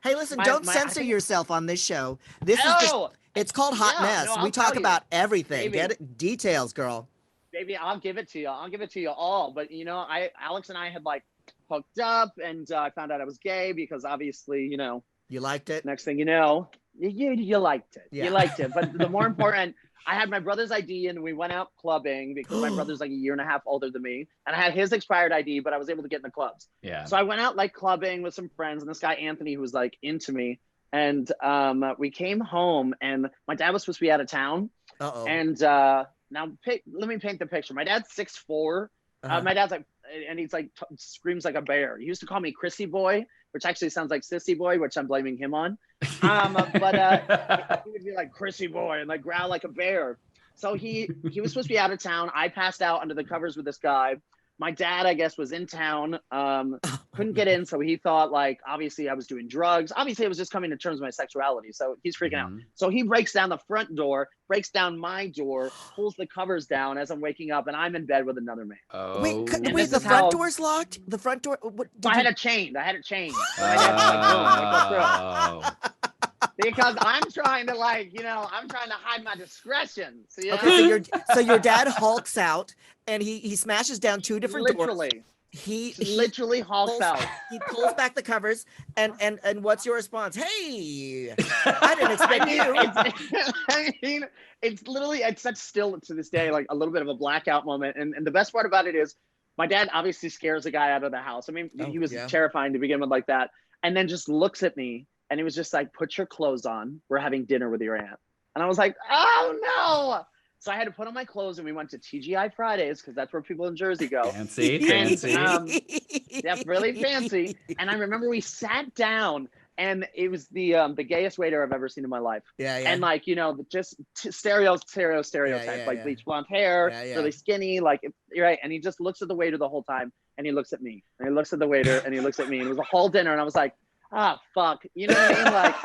Hey, listen, don't censor yourself on this show. This is just, it's called Hot Mess. We talk about everything. Get it? Details, girl. Baby, I'll give it to you. I'll give it to you all. But, you know, Alex and I had like hooked up, and I found out I was gay because obviously, you know. You liked it? Next thing you know, you liked it. Yeah. You liked it. But the more important, I had my brother's ID, and we went out clubbing because my brother's like a year and a half older than me. And I had his expired ID, but I was able to get in the clubs. Yeah. So I went out like clubbing with some friends, and this guy, Anthony, who was like into me. And we came home, and my dad was supposed to be out of town. And now let me paint the picture. My dad's 6'4". My dad's like, and he's like, screams like a bear. He used to call me Chrissy Boy, which actually sounds like Sissy Boy, which I'm blaming him on. But he would be like Chrissy Boy and like growl like a bear. So he was supposed to be out of town. I passed out under the covers with this guy. My dad, I guess, was in town, couldn't get in. So he thought, like, obviously I was doing drugs. Obviously I was just coming to terms with my sexuality. So he's freaking out. So he breaks down the front door, breaks down my door, pulls the covers down as I'm waking up, and I'm in bed with another man. Wait, the front door's locked? The front door? I had it chained. Because I'm trying to, like, you know, I'm trying to hide my discretion. So, you know? Okay, so your dad hulks out, and he smashes down two different doors. He literally hulks out. He pulls back the covers, and what's your response? Hey, I didn't expect you. It's literally, it's such still to this day, like a little bit of a blackout moment. And the best part about it is my dad obviously scares the guy out of the house. I mean, he was terrifying to begin with like that. And then just looks at me, and he was just like, put your clothes on. We're having dinner with your aunt. And I was like, oh no. So I had to put on my clothes, and we went to TGI Fridays because that's where people in Jersey go. Fancy. Yeah, really fancy. And I remember we sat down, and it was the gayest waiter I've ever seen in my life. Yeah. And like, you know, just stereotype, like bleach blonde hair, really skinny, like, right. And he just looks at the waiter the whole time, and he looks at me, and he looks at the waiter, and he looks at me, and it was a whole dinner, and I was like, ah, fuck, you know what I mean? Like,